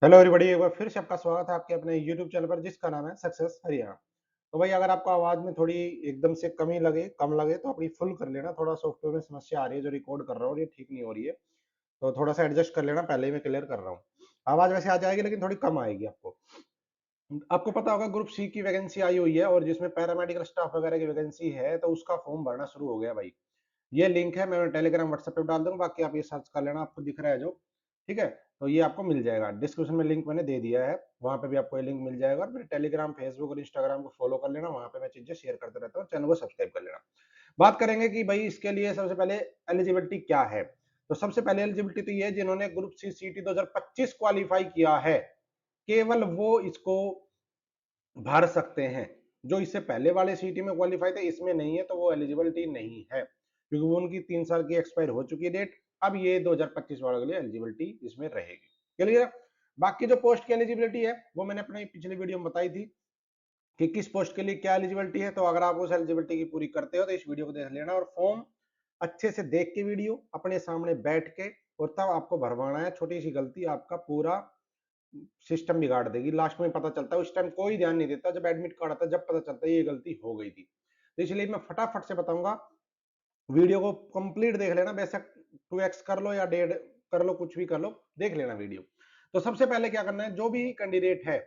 Hello everybody, एक बार फिर से आपका स्वागत है आपके अपने यूट्यूब चैनल पर जिसका नाम है सक्सेस हरियाणा। तो भाई, अगर आपको आवाज में थोड़ी एकदम से कमी लगे, कम लगे, तो अपनी फुल कर लेना। थोड़ा सॉफ्टवेयर में समस्या आ रही है, जो रिकॉर्ड कर रहा हूँ और ये ठीक नहीं हो रही है, तो थोड़ा सा एडजस्ट कर लेना। पहले ही मैं क्लियर कर रहा हूँ। आवाज वैसे आ जाएगी लेकिन थोड़ी कम आएगी। आपको आपको पता होगा ग्रुप सी की वैकेंसी आई हुई है, और जिसमें पैरामेडिकल स्टाफ वगैरह की वैकेंसी है, तो उसका फॉर्म भरना शुरू हो गया भाई। ये लिंक है, मैं टेलीग्राम व्हाट्सएप पे डाल दूंगा, बाकी आप ये सर्च कर लेना, आपको दिख रहा है जो। ठीक है, तो ये आपको मिल जाएगा। डिस्क्रिप्शन में लिंक मैंने दे दिया है, वहां पे भी आपको ये लिंक मिल जाएगा। और मेरे टेलीग्राम, फेसबुक और इंस्टाग्राम को फॉलो कर लेना, वहां पे मैं चीजें शेयर करते रहता हूँ। चैनल को सब्सक्राइब कर लेना। बात करेंगे कि भाई इसके लिए सबसे पहले एलिजिबिलिटी क्या है। तो सबसे पहले एलिजिबिलिटी तो ये है, जिन्होंने ग्रुप सी सीटी 2025 क्वालिफाई किया है, केवल वो इसको भर सकते हैं। जो इससे पहले वाले सीटी में क्वालिफाई थे, इसमें नहीं है, तो वो एलिजिबिलिटी नहीं है, क्योंकि वो उनकी 3 साल की एक्सपायर हो चुकी है डेट। अब ये 2025 वालों के लिए एलिजिबिलिटी इसमें रहेगी। क्लियर है। बाकी जो पोस्ट की एलिजिबिलिटी है, वो मैंने अपनी पिछली वीडियो में बताई थी कि किस पोस्ट के लिए क्या एलिजिबिलिटी है। तो अगर आप उस एलिजिबिलिटी की पूरी करते हो, तो इस वीडियो को देख लेना, और फॉर्म अच्छे से देख के वीडियो अपने सामने बैठ के, और तब आपको भरवाना है। छोटी सी गलती आपका पूरा सिस्टम बिगाड़ देगी। लास्ट में पता चलता है, उस टाइम कोई ध्यान नहीं देता, जब एडमिट कार्ड आता है, जब पता चलता है ये गलती हो गई थी। तो इसलिए मैं फटाफट से बताऊंगा, वीडियो को कंप्लीट देख लेना। बेशक 2x कर लो या 1.5 कर लो, कुछ भी कर लो, देख लेना वीडियो। तो सबसे पहले क्या करना है, जो भी कैंडिडेट है,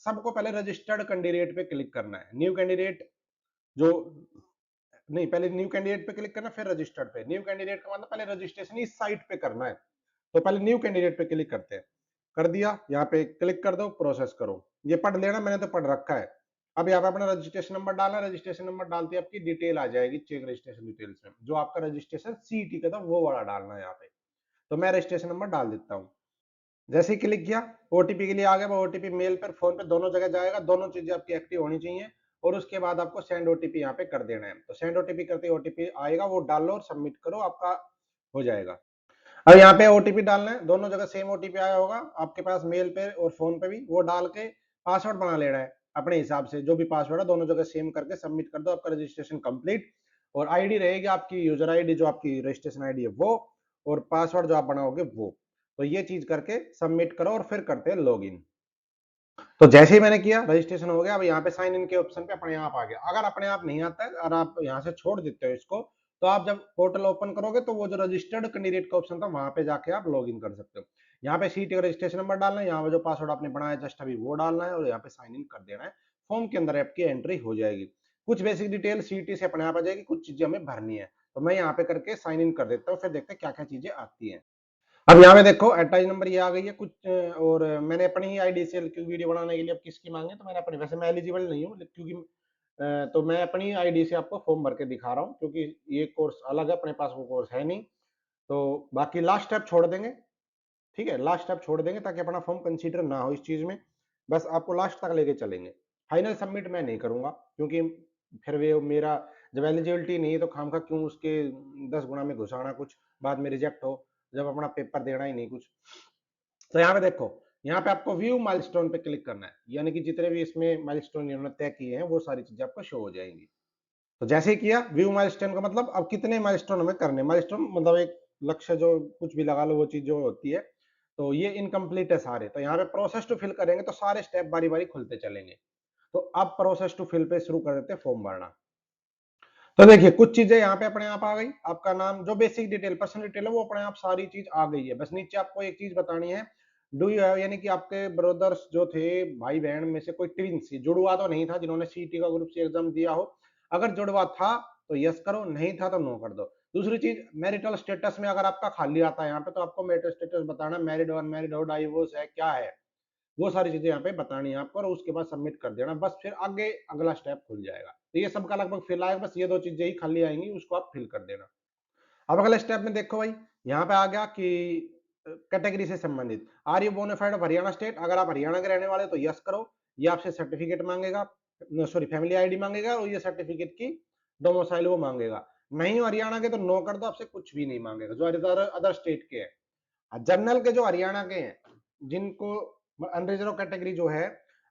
सबको पहले रजिस्टर्ड कैंडिडेट पे क्लिक करना है। न्यू कैंडिडेट जो नहीं, पहले न्यू कैंडिडेट पे क्लिक करना, फिर रजिस्टर्ड पे। न्यू कैंडिडेट का मतलब पहले रजिस्ट्रेशन इस साइट पे करना है। तो पहले न्यू कैंडिडेट पे क्लिक करते हैं। कर दिया, यहाँ पे क्लिक कर दो, प्रोसेस करो। ये पढ़ लेना, मैंने तो पढ़ रखा है। अब यहाँ पे अपना रजिस्ट्रेशन नंबर डालना। रजिस्ट्रेशन नंबर डालते ही आपकी डिटेल आ जाएगी, चेक रजिस्ट्रेशन डिटेल्स में। जो आपका रजिस्ट्रेशन सीईटी का था, वो वाला डालना है यहाँ पे। तो मैं रजिस्ट्रेशन नंबर डाल देता हूँ। जैसे ही क्लिक किया, ओटीपी के लिए आ गया। वो ओटीपी मेल पर, फोन पे, दोनों जगह जाएगा। दोनों चीजें आपकी एक्टिव होनी चाहिए। और उसके बाद आपको सेंड ओटीपी यहाँ पे कर देना है। तो सेंड ओटीपी करते ही ओटीपी आएगा, वो डालो और सबमिट करो, आपका हो जाएगा। अब यहाँ पे ओटीपी डालना है। दोनों जगह सेम ओटीपी आया होगा आपके पास, मेल पे और फोन पे भी। वो डाल के पासवर्ड बना लेना है अपने हिसाब से। जो भी पासवर्ड है, दोनों जगह सेम करके सबमिट कर दो, आपका रजिस्ट्रेशन कंप्लीट। और आईडी रहेगी आपकी, यूजर आईडी जो आपकी रजिस्ट्रेशन आईडी है वो, और पासवर्ड जो आप बनाओगे वो। तो ये चीज करके सबमिट करो, और फिर करते हैं लॉग इन। तो जैसे ही मैंने किया, रजिस्ट्रेशन हो गया। अब यहाँ पे साइन इन के ऑप्शन पे अपने आप आ गया। अगर अपने आप नहीं आता है और आप यहाँ से छोड़ देते हो इसको, तो आप जब पोर्टल ओपन करोगे, तो वो जो रजिस्टर्ड कैंडिडेट का ऑप्शन था, वहां पे जाके आप लॉग इन कर सकते हो। यहाँ पे सीट का रजिस्ट्रेशन नंबर डालना है, यहाँ पे जो पासवर्ड आपने बनाया जस्ट अभी वो डालना है, और यहाँ पे साइन इन कर देना है। फॉर्म के अंदर आपकी एंट्री हो जाएगी। कुछ बेसिक डिटेल सीटी से अपने आप आ जाएगी, कुछ चीजें हमें भरनी है। तो मैं यहाँ पे करके साइन इन कर देता हूँ, फिर देखते हैं क्या क्या चीजें आती है। अब यहाँ पे देखो एडवर्टाइज नंबर ये आ गई है कुछ, और मैंने अपनी ही आईडी से वीडियो बनाने के लिए, अब किसकी मांगे, तो मैंने अपनी, वैसे मैं एलिजिबल नहीं हूँ क्योंकि तो मैं अपनी आईडी से आपको फॉर्म भर के दिखा रहा हूँ, क्योंकि ये कोर्स अलग है, अपने पास वो कोर्स है नहीं। तो बाकी लास्ट स्टेप छोड़ देंगे। ठीक है, लास्ट स्टेप छोड़ देंगे, ताकि अपना फॉर्म कंसीडर ना हो इस चीज में। बस आपको लास्ट तक लेके चलेंगे। फाइनल सबमिट मैं नहीं करूंगा, क्योंकि फिर वे मेरा, जब एलिजिबिलिटी नहीं है, तो खाम खा क्यों उसके 10 गुना में घुसाना कुछ, बाद में रिजेक्ट हो, जब अपना पेपर देना ही नहीं कुछ। तो यहाँ पे देखो, यहाँ पे आपको व्यू माइलस्टोन पे क्लिक करना है, यानी कि जितने भी इसमें माइलस्टोन इन्होंने तय किए हैं, वो सारी चीजें आपको शो हो जाएंगी। तो जैसे ही किया, व्यू माइलस्टोन का मतलब अब कितने माइलस्टोन हमें करने। माइलस्टोन मतलब एक लक्ष्य, जो कुछ भी लगा लो, वो चीज जो होती है। तो ये इनकम्प्लीट है सारे। तो यहाँ पे प्रोसेस टू फिल करेंगे, तो सारे स्टेप बारी बारी खुलते चलेंगे। तो अब प्रोसेस टू फिल पे शुरू कर देते हैं फॉर्म भरना। तो देखिए, कुछ चीजें यहाँ पे अपने आप आ गई। आपका नाम, जो बेसिक डिटेल, पर्सनल डिटेल है, वो अपने आप सारी चीज आ गई है। बस नीचे आपको एक चीज बतानी है, डू यू हैव, यानी कि आपके ब्रदर्स जो थे, भाई बहन में से कोई ट्विंस, जुड़वा तो नहीं था जिन्होंने सीटी का ग्रुप सी एग्जाम दिया हो। अगर जुड़वा था तो यस करो, नहीं था तो नो कर दो। दूसरी चीज, मैरिटल स्टेटस में अगर आपका खाली आता है यहाँ पे, तो आपको मैरिटल स्टेटस बताना, मैरिड, अनमैरिड हो, डाइवोर्स है, क्या है, वो सारी चीजें यहाँ पे बतानी है आपको, और उसके बाद सबमिट कर देना। बस फिर आगे अगला स्टेप खुल जाएगा। तो ये सबका लगभग फिल आएगा, बस ये दो चीजें ही खाली आएंगी, उसको आप फिल कर देना। अब अगले स्टेप में देखो भाई, यहाँ पे आ गया कि कैटेगरी से संबंधित, are you bona fide of Haryana state. अगर आप हरियाणा के रहने वाले तो यस करो। ये आपसे सर्टिफिकेट मांगेगा, सॉरी, फैमिली आईडी मांगेगा, और ये सर्टिफिकेट की डोमोसाइल वो मांगेगा। नहीं हो हरियाणा के तो नो कर दो, आपसे कुछ भी नहीं मांगेगा। जो अदर अदर स्टेट के हैं, जनरल के जो हरियाणा के हैं, जिनको अनरिजर्व कैटेगरी जो है,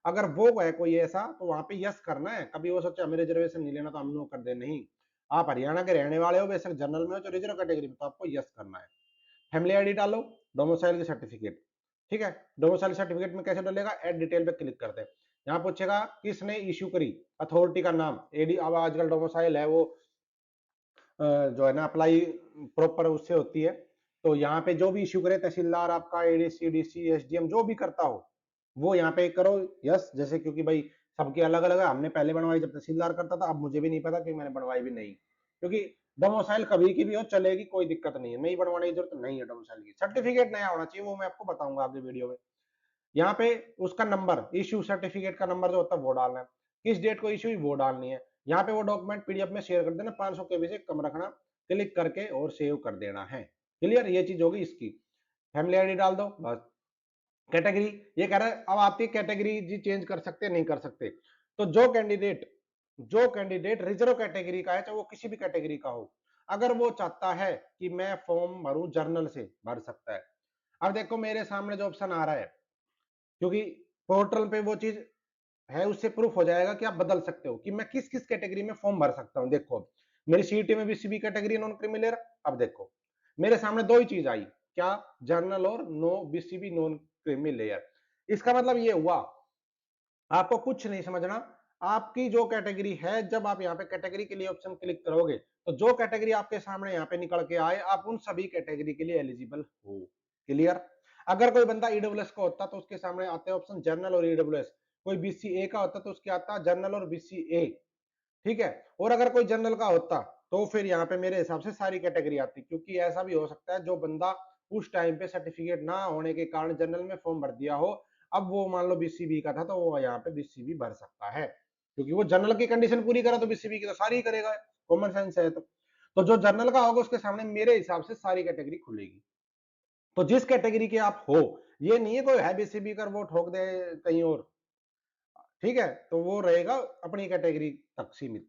अगर वो है कोई ऐसा, तो वहां पे यस करना है। कभी वो सोचे हमें रिजर्वेशन नहीं लेना तो हम नो कर दे, नहीं। आप हरियाणा के रहने वाले हो, बेशक जनरल में हो, जो रिजर्व कैटेगरी में, तो आपको यस करना है। फैमिली आईडी डालो, डोमिसाइल की सर्टिफिकेट, ठीक है। डोमिसाइल सर्टिफिकेट में कैसे डलेगा, ऐड डिटेल पे क्लिक करते हैं। यहाँ पूछेगा किसने इश्यू करी, अथॉरिटी का नाम, एडी, अब आजकल डोमिसाइल है वो जो है ना अप्लाई प्रॉपर उससे होती है। तो यहाँ पे जो भी इश्यू करे, तहसीलदार आपका, एडीसी, डीसी, एसडीएम जो भी करता हो वो यहाँ पे करो यस। जैसे क्योंकि भाई सबके अलग अलग है, हमने पहले बनवाई जब तहसीलदार करता था, अब मुझे भी नहीं पता क्योंकि मैंने बनवाई भी नहीं, क्योंकि डोमिसाइल कभी की भी हो चलेगी, कोई दिक्कत नहीं है, नई बनवाने की जरूरत नहीं है। डोमिसाइल की सर्टिफिकेट नया होना चाहिए, वो मैं आपको बताऊंगा आगे वीडियो में। यहाँ पे उसका नंबर, इश्यू सर्टिफिकेट का नंबर जो होता है वो डालना है, किस डेट को इश्यू हुई वो डालनी है। यहाँ पे वो डॉक्यूमेंट पीडीएफ में शेयर कर देना, 500 केबी से कम रखना, क्लिक करके और सेव कर देना है। क्लियर, ये चीज होगी इसकी। फैमिली आईडी डाल दो बस। कैटेगरी, ये कह रहा है अब आपकी कैटेगरी जी चेंज कर सकते नहीं कर सकते। तो जो कैंडिडेट रिजर्व कैटेगरी का है, चाहे वो किसी भी कैटेगरी का हो, अगर वो चाहता है कि मैं फॉर्म भरूं जर्नल से, भर सकता है। अब देखो मेरे सामने जो ऑप्शन आ रहा है, क्योंकि पोर्टल पे वो चीज है, उससे प्रूफ हो जाएगा कि आप बदल सकते हो कि मैं किस किस कैटेगरी में फॉर्म भर सकता हूं। देखो मेरी सीईटी में बीसीबी कैटेगरी नॉन क्रिमिनल, अब देखो मेरे सामने दो ही चीज आई, क्या, जर्नल और नो बीसीबी नॉन क्रिमिनल। इसका मतलब ये हुआ, आपको कुछ नहीं समझना, आपकी जो कैटेगरी है, जब आप यहाँ पे कैटेगरी के लिए ऑप्शन क्लिक करोगे तो जो कैटेगरी आपके सामने यहाँ पे निकल के आए, आप उन सभी कैटेगरी के लिए एलिजिबल हो। क्लियर। अगर कोई बंदा ईडब्ल्यूएस का होता तो उसके सामने आते ऑप्शन जनरल और ईडब्ल्यूएस, कोई बीसीए का होता तो उसके आता जनरल और बीसीए, ठीक है। और अगर कोई जनरल का होता तो फिर यहाँ पे मेरे हिसाब से सारी कैटेगरी आती, क्योंकि ऐसा भी हो सकता है जो बंदा उस टाइम पे सर्टिफिकेट ना होने के कारण जनरल में फॉर्म भर दिया हो, अब वो मान लो बीसीबी का था तो वो यहाँ पे बीसीबी भर सकता है, क्योंकि वो जनरल की कंडीशन पूरी करा तो बीसीबी की तो सारी करेगा, कॉमन सेंस है। तो जो जनरल का होगा उसके सामने मेरे हिसाब से सारी कैटेगरी खुलेगी। तो जिस कैटेगरी के आप हो, ये नहीं है कोई है बीसीबी कर वो ठोक दे कहीं और, ठीक है, तो वो रहेगा अपनी कैटेगरी तक सीमित।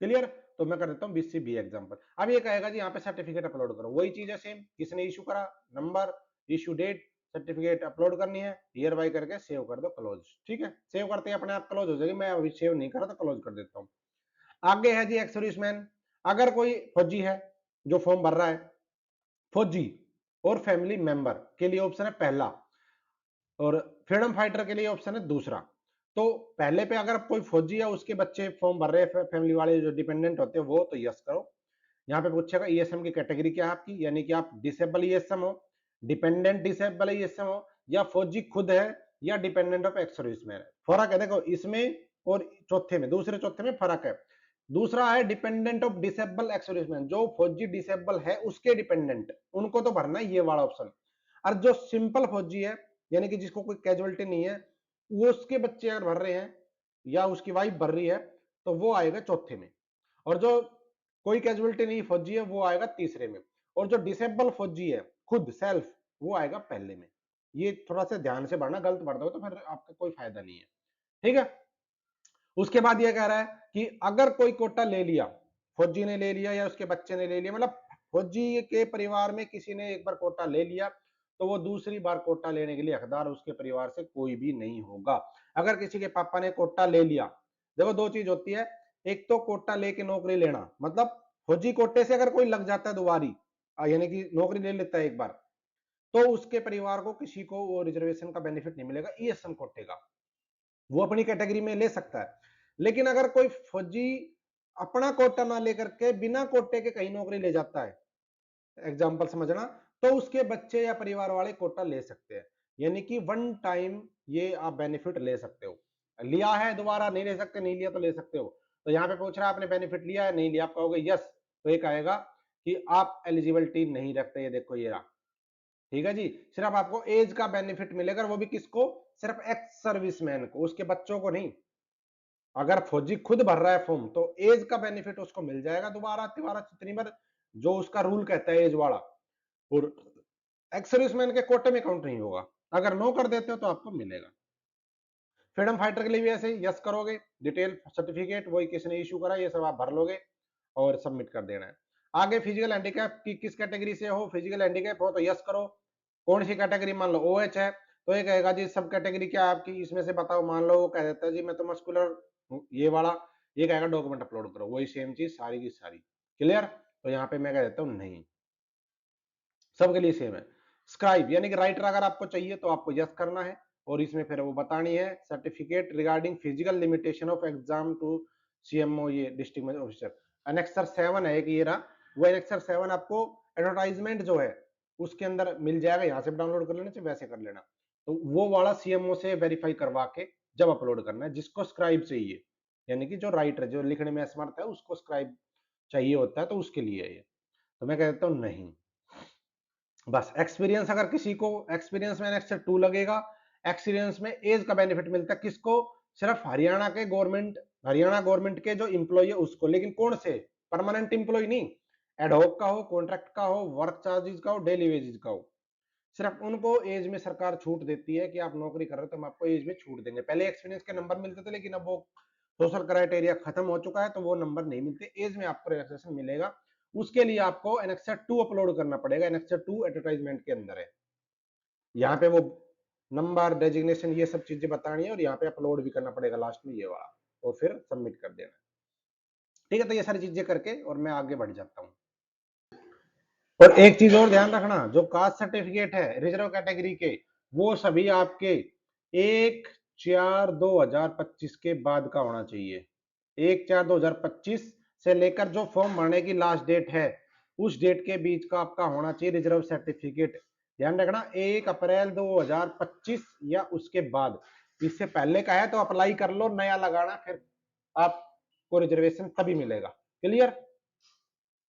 क्लियर। तो मैं कर देता हूँ बीसीबी एग्जांपल। अब ये कहेगा जी यहाँ पे सर्टिफिकेट अपलोड करो, वही चीज है सेम, किसने इशू करा, number, issue date, certificate upload करनी है, हियर बाय करके सेव कर दो, क्लोज। ठीक है, सेव करते ही अपने आप क्लोज हो जाएगी, मैं अभी सेव नहीं कर रहा तो क्लोज कर देता हूँ। आगे है जी एक्स सर्विसमैन। अगर कोई फौजी है जो फॉर्म भर रहा है, फौजी और फैमिली मेंबर के लिए ऑप्शन है पहला, और फ्रीडम फाइटर के लिए ऑप्शन है दूसरा। तो पहले पे अगर कोई फौजी या उसके बच्चे फॉर्म भर रहे हैं, फैमिली वाले जो डिपेंडेंट होते हैं वो, तो यस करो। यहाँ पे पूछेगा ईएसएम की कैटेगरी क्या है आपकी, यानी कि आप डिसेबल ईएसएम हो, डिपेंडेंट डिसेबल ईएसएम हो, या फौजी खुद है, या डिपेंडेंट ऑफ एक्स सर्विसमैन है। फर्क है देखो इसमें और चौथे में, दूसरे चौथे में फर्क है। दूसरा है dependent of disable ex serviceman, जो फौजी डिसेबल है उसके डिपेंडेंट, उनको तो भरना है ये वाला ऑप्शन। और जो सिंपल फौजी है, यानी कि जिसको कोई कैजुअलिटी नहीं है, वो उसके बच्चे अगर भर रहे हैं या उसकी वाइफ भर रही है तो वो आएगा चौथे में। और जो कोई कैजुअलिटी नहीं फौजी है वो आएगा तीसरे में। और जो डिसेबल फौजी है खुद सेल्फ, वो आएगा पहले में। ये थोड़ा सा ध्यान से भरना, गलत भर दो तो फिर आपका कोई फायदा नहीं है। ठीक है। उसके बाद ये कह रहा है कि अगर कोई कोटा ले लिया, फौजी ने ले लिया या उसके बच्चे ने ले लिया, मतलब फौजी के परिवार में किसी ने एक बार कोटा ले लिया, तो वो दूसरी बार कोटा लेने के लिए हकदार उसके परिवार से कोई भी नहीं होगा। अगर किसी के पापा ने कोटा ले लिया, देखो दो चीज होती है, एक तो कोटा लेके नौकरी लेना, मतलब फौजी कोटे से अगर कोई लग जाता है दोबारी, यानी कि नौकरी ले लेता है एक बार, तो उसके परिवार को किसी को वो रिजर्वेशन का बेनिफिट नहीं मिलेगा ईएसएम कोटे का, वो अपनी कैटेगरी में ले सकता है। लेकिन अगर कोई फौजी अपना कोटा ना लेकर के बिना कोटे के कहीं नौकरी ले जाता है, एग्जाम्पल समझना, तो उसके बच्चे या परिवार वाले कोटा ले सकते हैं। यानी कि वन टाइम ये आप बेनिफिट ले सकते हो, लिया है दोबारा नहीं ले सकते, नहीं लिया तो ले सकते हो। तो यहाँ पे पूछ रहा है आपने बेनिफिट लिया है, नहीं लिया, आप कहोगे यस, तो एक आएगा कि आप एलिजिबिलिटी नहीं रखते, ये देखो ये रहा। ठीक है जी, सिर्फ आपको एज का बेनिफिट मिलेगा, वो भी किसको, सिर्फ एक्स सर्विसमैन को, उसके बच्चों को नहीं। अगर फौजी खुद भर रहा है फॉर्म तो एज का बेनिफिट उसको मिल जाएगा, दोबारा तिबारा जितनी बार जो उसका रूल कहता है एज वाला। और एक्स सर्विसमैन के कोटे में काउंट नहीं होगा, अगर नो कर देते हो तो आपको मिलेगा। फ्रीडम फाइटर के लिए भी ऐसे ही यस करोगे, डिटेल सर्टिफिकेट वही किसने इशू करा ये सब आप भर लोगे और सबमिट कर देना है। आगे फिजिकल हैंडीकैप की किस कैटेगरी से हो, फिजिकल हैंडीकैप हो तो यस करो। कौन सी कैटेगरी, मान लो ओएच है तो ये कहेगा जी सब कैटेगरी क्या है आपकी, इसमें से बताओ, मान लो वो कह देता है जी मैं तो मस्कुलर ये वाला, ये कहेगा डॉक्यूमेंट अपलोड करो, वही सेम चीज सारी की सारी। क्लियर। तो यहाँ पे मैं कह देता हूँ नहीं, सबके लिए सेम है। स्क्राइब यानी कि राइटर अगर आपको चाहिए तो आपको यस करना है, और इसमें फिर वो बतानी है certificate regarding physical limitation of exam to CMO, ये डिस्ट्रिक्ट ऑफिसर। एनेक्सर 7 है कि ये रहा वो एनेक्सर 7, आपको एडवर्टाइजमेंट जो है उसके अंदर मिल जाएगा, यहाँ से डाउनलोड कर लेना, चाहिए वैसे कर लेना। तो वो वाला सीएमओ से वेरीफाई करवा के जब अपलोड करना है, जिसको स्क्राइब चाहिए यानी कि जो राइटर जो लिखने में असमर्थ है उसको स्क्राइब चाहिए होता है, तो उसके लिए है ये। तो मैं कहता हूँ नहीं, बस एक्सपीरियंस अगर किसी को एक्सपीरियंस में नेक्स्ट 2 लगेगा, एक्सपीरियंस में एज का बेनिफिट मिलता है किसको, सिर्फ हरियाणा के गवर्नमेंट, हरियाणा गवर्नमेंट के जो इंप्लॉय है उसको, लेकिन कौन से, परमानेंट इंप्लॉय नहीं, एडहॉक का हो, कॉन्ट्रैक्ट का हो, वर्क चार्जेस का हो, डेली वेजेस का हो, सिर्फ उनको एज में सरकार छूट देती है कि आप नौकरी कर रहे हो तो हम आपको एज में छूट देंगे। पहले एक्सपीरियंस के नंबर मिलते थे, लेकिन अब वो सोशल क्राइटेरिया खत्म हो चुका है, तो वो नंबर नहीं मिलते, एज में आपको रिलैक्सेशन मिलेगा। उसके लिए आपको एनेक्सर 2 अपलोड करना पड़ेगा, एनेक्सर 2 एडवर्टाइजमेंट के अंदर है, यहाँ पे वो नंबर डेजिग्नेशन ये सब चीजें बतानी है, और यहाँ पे अपलोड भी करना पड़ेगा लास्ट में ये वाला, और फिर सबमिट कर देना। ठीक है, तो ये सारी चीजें करके और मैं आगे बढ़ जाता हूँ। और एक चीज और ध्यान रखना, जो कास्ट सर्टिफिकेट है रिजर्व कैटेगरी के, वो सभी आपके 1/4/2025 के बाद का होना चाहिए। 1/4/2025 से लेकर जो फॉर्म भरने की लास्ट डेट है उस डेट के बीच का आपका होना चाहिए रिजर्व सर्टिफिकेट। ध्यान रखना 1 अप्रैल 2025 या उसके बाद, इससे पहले का है तो अप्लाई कर लो, नया लगाना, फिर आपको रिजर्वेशन तभी मिलेगा। क्लियर,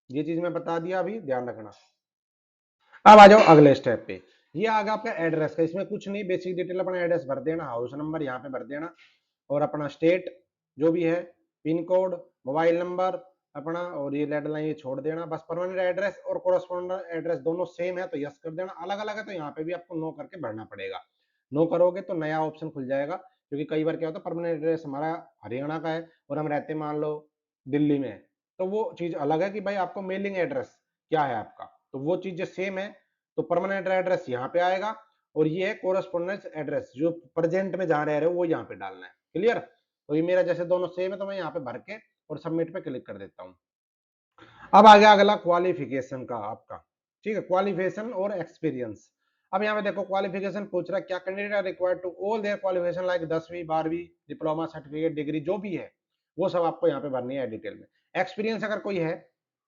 ये चीज मैं बता दिया, अभी ध्यान रखना। अब आ जाओ अगले स्टेप पे, ये आ गया आपका एड्रेस का, इसमें कुछ नहीं, बेसिक डिटेल अपना एड्रेस भर देना, हाउस नंबर यहाँ पे भर देना, और अपना स्टेट जो भी है, पिन कोड, मोबाइल नंबर अपना, और ये लैंडलाइन ये छोड़ देना। बस परमानेंट एड्रेस और कोरस्पोंडेंट एड्रेस दोनों सेम है तो यस कर देना, अलग अलग है तो यहाँ पे भी आपको नो करके भरना पड़ेगा। नो करोगे तो नया ऑप्शन खुल जाएगा, क्योंकि कई बार क्या होता है परमानेंट एड्रेस हमारा हरियाणा का है और हम रहते मान लो दिल्ली में, तो वो चीज अलग है कि भाई आपको मेलिंग एड्रेस क्या है आपका, तो वो चीजें सेम है, तो परमानेंट एड्रेस यहाँ पे आएगा, और ये है कोरस्पोंडेंस एड्रेस, जो प्रेजेंट में जहां रह रहे हो वो यहाँ पे डालना है। क्लियर, तो ये मेरा जैसे दोनों सेम है तो मैं यहाँ पे भर के और सबमिट पे क्लिक कर देता हूँ। अब आ गया अगला क्वालिफिकेशन का आपका, ठीक है, क्वालिफिकेशन और एक्सपीरियंस। अब यहाँ पे देखो क्वालिफिकेशन पूछ रहा है, क्या candidate are required to all their qualification like 10वीं 12वीं डिप्लोमा सर्टिफिकेट डिग्री जो भी है वो सब आपको यहाँ पे भरनी है डिटेल में। एक्सपीरियंस अगर कोई है,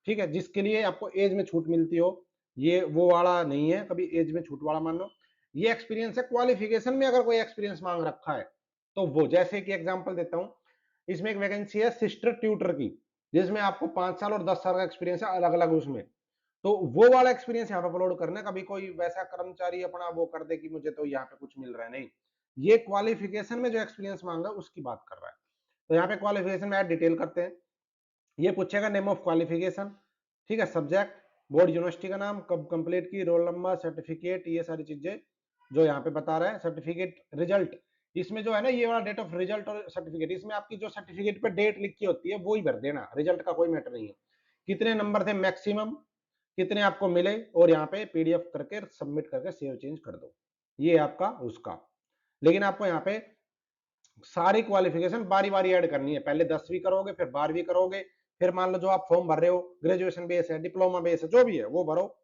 ठीक है, जिसके लिए आपको एज में छूट मिलती हो, ये वो वाला नहीं है कभी एज में छूट वाला मान लो, ये एक्सपीरियंस है। क्वालिफिकेशन में अगर कोई एक्सपीरियंस मांग रखा है तो वो, जैसे कि एग्जाम्पल देता हूँ, इसमें एक वैकेंसी है सिस्टर ट्यूटर की, जिसमें आपको 5 साल और 10 साल का एक्सपीरियंस है अलग अलग उसमें, तो वो वाला एक्सपीरियंस यहाँ पे अपलोड करना है। कभी कोई वैसा कर्मचारी अपना वो कर दे कि मुझे तो यहाँ पे कुछ मिल रहा है, नहीं, ये क्वालिफिकेशन में जो एक्सपीरियंस मांगा उसकी बात कर रहा है। तो यहाँ पे क्वालिफिकेशन में डिटेल करते हैं, ये पूछेगा नेम ऑफ क्वालिफिकेशन, ठीक है, सब्जेक्ट, बोर्ड यूनिवर्सिटी का नाम, कब कंप्लीट की, रोल नंबर, सर्टिफिकेट, ये सारी चीजें जो यहाँ पे बता रहा है। सर्टिफिकेट रिजल्ट, इसमें जो है ना ये वाला डेट ऑफ रिजल्ट और सर्टिफिकेट, इसमें आपकी जो सर्टिफिकेट पे डेट लिखी होती है वो ही भर देना, रिजल्ट का कोई मैटर नहीं है। कितने नंबर थे मैक्सिमम, कितने आपको मिले, और यहाँ पे पीडीएफ करके सबमिट करके सेव चेंज कर दो, ये आपका उसका। लेकिन आपको यहाँ पे सारी क्वालिफिकेशन बारी बारी ऐड करनी है, पहले 10वीं करोगे फिर 12वीं करोगे, फिर मान लो जो आप फॉर्म भर रहे हो ग्रेजुएशन बेस है, डिप्लोमा बेस है, जो भी है वो भरो,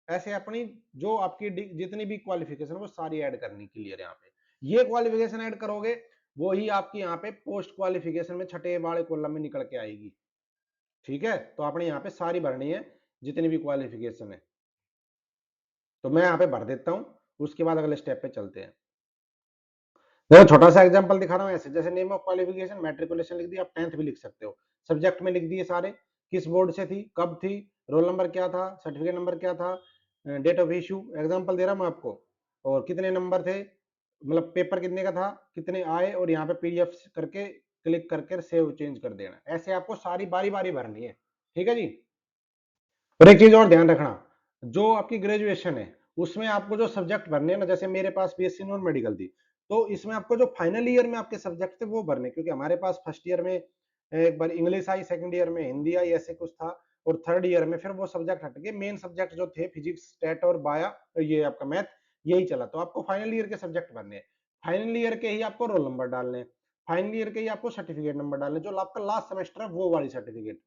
ऐसे अपनी जो आपकी जितनी भी क्वालिफिकेशन वो सारी ऐड करनी, क्लियर। यहाँ पे ये क्वालिफिकेशन ऐड करोगे वो ही आपकी यहाँ पे पोस्ट क्वालिफिकेशन में छठे वाले कॉलम में निकल के आएगी, ठीक है। तो आपने यहाँ पे सारी भरनी है जितनी भी क्वालिफिकेशन है, तो मैं यहाँ पे भर देता हूँ, उसके बाद अगले स्टेप पे चलते हैं। देखो छोटा सा एग्जांपल दिखा रहा हूँ, ऐसे जैसे नेम ऑफ क्वालिफिकेशन मैट्रिकुलेशन लिख दिया, आप 10th भी लिख सकते हो, सब्जेक्ट में लिख दिए सारे, किस बोर्ड से थी, कब थी, रोल नंबर क्या था, सर्टिफिकेट नंबर क्या था, डेट ऑफ इशू, एग्जांपल दे रहा हूँ मैं आपको, और कितने नंबर थे, मतलब पेपर कितने का था, कितने आए, और यहाँ पे पीडीएफ करके क्लिक करके सेव चेंज कर देना। ऐसे आपको सारी बारी बारी भरनी है, ठीक है जी। और एक चीज और ध्यान रखना, जो आपकी ग्रेजुएशन है उसमें आपको जो सब्जेक्ट भरने हैं ना, जैसे मेरे पास बीएससी नॉन मेडिकल थी, तो इसमें आपको जो फाइनल ईयर में आपके सब्जेक्ट थे वो भरने, क्योंकि हमारे पास फर्स्ट ईयर में एक बार इंग्लिश आई, सेकंड ईयर में हिंदी आई, ऐसे कुछ था, और थर्ड ईयर में फिर वो सब्जेक्ट हट गए, मेन सब्जेक्ट जो थे फिजिक्स, स्टैट और बाया, ये आपका मैथ, यही चला। तो आपको फाइनल ईयर के सब्जेक्ट भरने हैं, फाइनल ईयर के ही आपको रोल नंबर डालने हैं, फाइनल ईयर के ही आपको सर्टिफिकेट नंबर डालने, जो आपका लास्ट सेमेस्टर है वो वाली सर्टिफिकेट,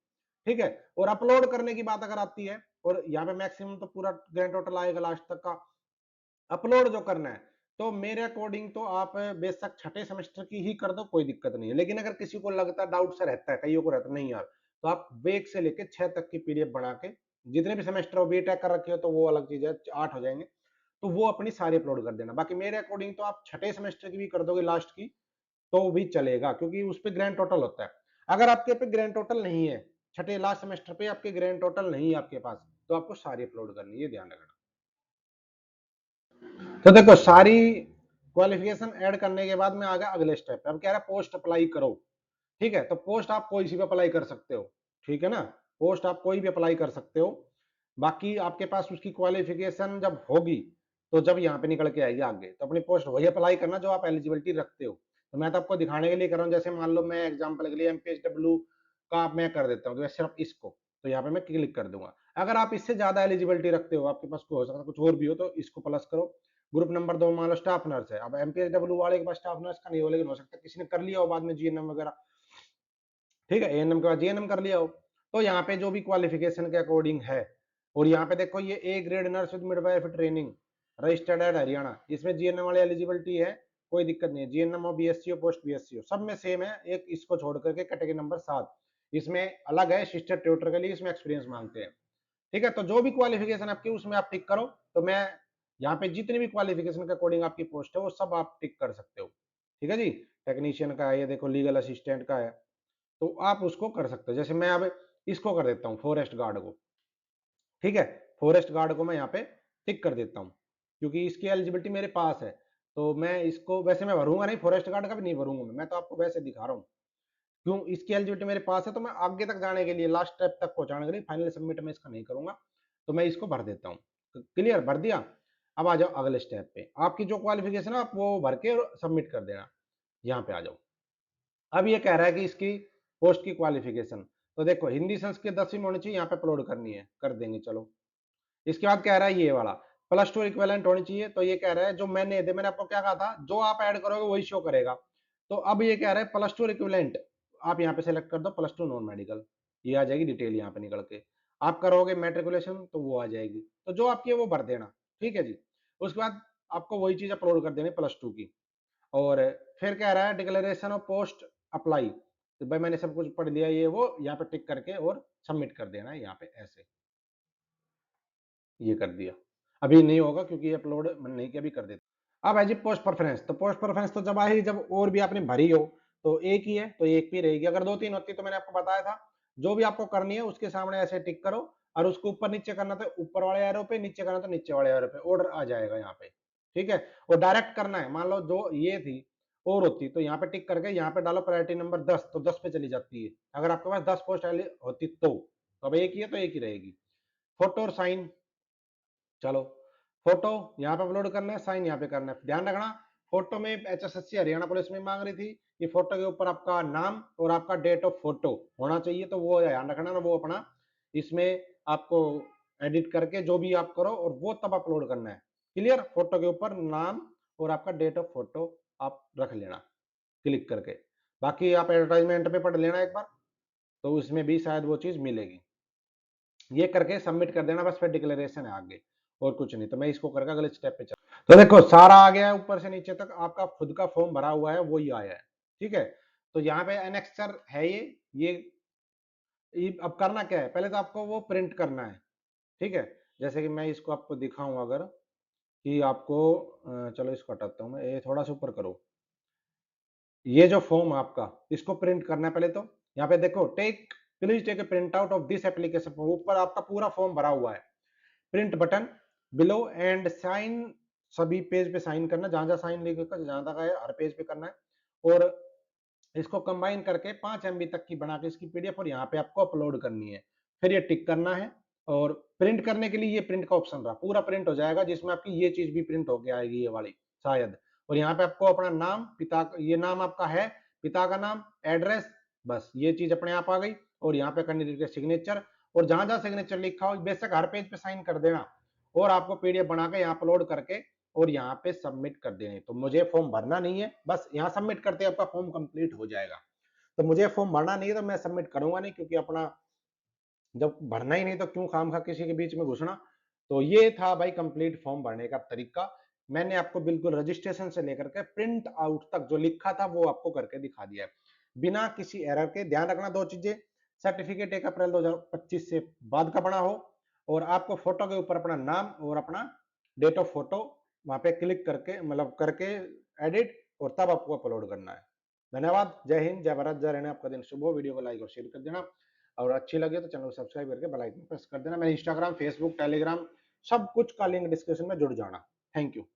ठीक है। और अपलोड करने की बात अगर आती है, और यहाँ पे मैक्सिमम तो पूरा ग्रैंड टोटल आएगा लास्ट तक का, अपलोड जो करना है, तो मेरे अकॉर्डिंग तो आप बेशक छठे सेमेस्टर की ही कर दो, कोई दिक्कत नहीं है। लेकिन अगर किसी को लगता है, डाउट सा रहता है, कईयों को रहता है नहीं यार, तो आप एक से लेके 6 तक की पीडीएफ बना के, जितने भी सेमेस्टर हो, बीटेक कर रखे हो तो वो अलग चीज है, 8 हो जाएंगे, तो वो अपनी सारी अपलोड कर देना। बाकी मेरे अकॉर्डिंग तो आप छठे सेमेस्टर की भी कर दोगे लास्ट की, तो भी चलेगा, क्योंकि उस पे ग्रैंड टोटल होता है। अगर आपके पे ग्रैंड टोटल नहीं है, छठे लास्ट सेमेस्टर पे आपके ग्रैंड टोटल नहीं है आपके पास, तो आपको सारी अपलोड करनी है, ध्यान रखना। तो देखो, सारी क्वालिफिकेशन ऐड करने के बाद में आ गया अगले स्टेप पे। अब कह रहा है पोस्ट अप्लाई करो। ठीक है, तो पोस्ट आप कोई सी भी अप्लाई कर सकते हो, ठीक है ना, पोस्ट आप कोई भी अप्लाई कर सकते हो। बाकी आपके पास उसकी क्वालिफिकेशन जब होगी, तो जब यहाँ पे निकल के आएगी आगे, तो अपनी पोस्ट वही अप्लाई करना जो आप एलिजिबिलिटी रखते हो। तो मैं तो आपको दिखाने के लिए कर रहा हूँ, जैसे मान लो मैं एग्जाम्पल के लिए एमपीएसडब्ल्यू का मैं कर देता हूँ, तो सिर्फ इसको, तो यहाँ पे मैं क्लिक कर दूंगा। अगर आप इससे ज्यादा एलिजिबिलिटी रखते हो, आपके पास हो सकता है कुछ और भी हो, तो इसको प्लस करो। ग्रुप नंबर 2 मान लो स्टाफ नर्स है, अब एमपीएसडब्ल्यू वाले के पास स्टाफ नर्स का नहीं हो, लेकिन हो सकता है किसी ने कर लिया हो बाद में जीएनएम वगैरह, ठीक है, एएनएम के बाद जीएनएम कर लिया हो। तो यहाँ पे जो भी क्वालिफिकेशन के अकॉर्डिंग है, और यहाँ पे देखो ये A grade nurse with midwife training, registered eight Haryana, इसमें जीएनएम वाली एलिजिबिलिटी है, कोई दिक्कत नहीं है। जीएनएम और बीएससी हो, पोस्ट बीएससी हो, सब में सेम है, एक इसको छोड़ करके कैटेगरी नंबर 7 इसमें अलग है, सिस्टर ट्यूटर के लिए इसमें एक्सपीरियंस मांगते हैं। ठीक है, तो जो भी क्वालिफिकेशन आपकी उसमें आप टिक करो। तो मैं यहाँ पे जितनी भी क्वालिफिकेशन के अकॉर्डिंग आपकी पोस्ट है वो सब आप टिक कर सकते हो। ठीक है जी, टेक्नीशियन का है, ये देखो लीगल असिस्टेंट का है, तो आप उसको कर सकते हो। जैसे मैं अब इसको कर देता हूँ, फॉरेस्ट गार्ड को। ठीक है, फॉरेस्ट गार्ड को मैं यहाँ पे टिक कर देता हूँ, क्योंकि इसकी एलिजिबिलिटी मेरे पास है। तो मैं इसको वैसे मैं भरूंगा नहीं, फॉरेस्ट गार्ड का भी नहीं भरूंगा मैं तो आपको वैसे दिखा रहा हूँ। क्यों, इसकी एलिजिबिलिटी मेरे पास है, तो मैं आगे तक जाने के लिए, लास्ट स्टेप तक पहुंचाने के लिए फाइनल सबमिट में इसका नहीं करूंगा, तो मैं इसको भर देता हूँ। क्लियर, भर दिया। अब आ जाओ अगले स्टेप पे, आपकी जो क्वालिफिकेशन है आप वो भर के सबमिट कर देना। यहाँ पे आ जाओ। अब ये कह रहा है कि इसकी पोस्ट की क्वालिफिकेशन, तो देखो हिंदी संस्कृत 10वीं में होनी चाहिए, यहाँ पे अपलोड करनी है, कर देंगे चलो। इसके बाद कह रहा है ये वाला प्लस टू इक्विवेलेंट होनी चाहिए, तो ये कह रहा है जो मैंने आपको क्या कहा था, जो आप ऐड करोगे वही शो करेगा। तो अब ये कह रहा है प्लस टू इक्विवेलेंट, आप यहाँ पे सेलेक्ट कर दो प्लस टू नॉन मेडिकल, ये आ जाएगी डिटेल यहाँ पे निकल के। आप करोगे मेट्रिकुलेशन तो वो आ जाएगी, तो जो आपकी है वो भर देना। ठीक है जी, उसके बाद आपको वही चीज अपलोड कर देनी प्लस टू की। और फिर कह रहा है डिक्लेरेशन ऑफ पोस्ट अप्लाई, तो भाई मैंने सब कुछ पढ़ लिया, ये वो यहाँ पे टिक करके और सबमिट कर देना है यहाँ पे ऐसे, ये कर दिया। अभी नहीं होगा क्योंकि अपलोड मैंने नहीं किया, अभी कर देता। अब है जी पोस्ट प्रेफरेंस, तो पोस्ट प्रेफरेंस तो जब आई जब और भी आपने भरी हो, तो एक ही है तो एक भी रहेगी। अगर 2-3 होती तो मैंने आपको बताया था, जो भी आपको करनी है उसके सामने ऐसे टिक करो, और उसको ऊपर नीचे करना तो ऊपर वाले एरो पे, नीचे करना तो नीचे वाले एरो पे, ऑर्डर आ जाएगा यहाँ पे। ठीक है, और डायरेक्ट करना है, मान लो जो ये थी और होती तो यहाँ पे टिक करके यहाँ पे डालो प्रायोरिटी नंबर 10, तो 10 पे चली जाती है। अगर आपके पास 10 पोस्ट होती तो अब एक ही है तो एक ही रहेगी। फोटो और साइन, चलो फोटो यहाँ पे अपलोड करना है, साइन यहाँ पे करना है। ध्यान रखना, फोटो में एचएसएससी हरियाणा पुलिस में मांग रही थी कि फोटो के ऊपर आपका नाम और आपका डेट ऑफ फोटो होना चाहिए, तो वो ध्यान रखना ना, वो अपना इसमें आपको एडिट करके जो भी आप करो और वो तब अपलोड करना है। क्लियर, फोटो के ऊपर नाम और आपका डेट ऑफ फोटो आप रख लेना क्लिक करके। बाकी आप एडवर्टाइजमेंट पे पढ़ लेना एक बार, तो उसमें भी शायद वो चीज मिलेगी। ये करके सबमिट कर देना, बस फिर डिक्लेरेशन है आगे, और कुछ नहीं। तो मैं इसको करके अगले स्टेप पे चल, तो देखो सारा आ गया है, ऊपर से नीचे तक आपका खुद का फॉर्म भरा हुआ है, वो ही आया है। ठीक है, तो यहाँ पे एनेक्सचर है ये अब करना क्या है, पहले तो आपको वो प्रिंट करना है। ठीक है, जैसे कि मैं इसको आपको दिखाऊं अगर, कि आपको चलो इसको हटाता हूं मैं, ये थोड़ा सा ऊपर करो। ये जो फॉर्म आपका, इसको प्रिंट करना है पहले तो। यहाँ पे देखो take, please take a print out of this application form, ऊपर आपका पूरा फॉर्म भरा हुआ है। Print button below and sign, सभी पेज पे साइन करना, जहां जहां साइन लिखा जहां तक है हर पेज पे करना है। और इसको कंबाइन करके 5 MB तक की बना के इसकी पीडीएफ और यहाँ पे आपको अपलोड करनी है। फिर ये टिक करना है, और प्रिंट करने के लिए ये प्रिंट का ऑप्शन रहा, पूरा प्रिंट हो जाएगा, जिसमें आपकी ये चीज भी प्रिंट होके आएगी ये वाली शायद। और यहाँ पे आपको अपना नाम, पिता, ये नाम आपका है, पिता का नाम, एड्रेस, बस ये चीज अपने आप आ गई। और यहाँ पे कैंडिडेट के सिग्नेचर, और जहां जहां सिग्नेचर लिखा हो बेशक हर पेज पे साइन कर देना, और आपको पीडीएफ बना के यहाँ अपलोड करके और यहाँ पे सबमिट कर देने। तो मुझे फॉर्म भरना नहीं है, बस यहाँ सबमिट करते आपका फॉर्म कंप्लीट हो जाएगा। तो मुझे फॉर्म भरना नहीं है तो मैं सबमिट करूंगा नहीं, क्योंकि अपना जब भरना ही नहीं तो क्यों खामखा किसी के बीच में घुसना। तो ये था भाई कंप्लीट फॉर्म भरने का तरीका, मैंने आपको बिल्कुल रजिस्ट्रेशन से लेकर के प्रिंट आउट तक जो लिखा था वो आपको करके दिखा दिया है, बिना किसी एरर के। ध्यान रखना दो चीजें, सर्टिफिकेट 1 अप्रैल 2025 से बाद का बना हो, और आपको फोटो के ऊपर अपना नाम और अपना डेट ऑफ फोटो वहां पे क्लिक करके मतलब करके एडिट, और तब आपको अपलोड करना है। धन्यवाद। जय हिंद, जय भारत, जय रहने। आपका दिन शुभ हो। वीडियो को लाइक और शेयर कर देना, और अच्छी लगे तो चैनल को सब्सक्राइब करके बेल आइकन प्रेस कर देना। मेरे इंस्टाग्राम, फेसबुक, टेलीग्राम सब कुछ का लिंक डिस्क्रिप्शन में जुड़ जाना। Thank you.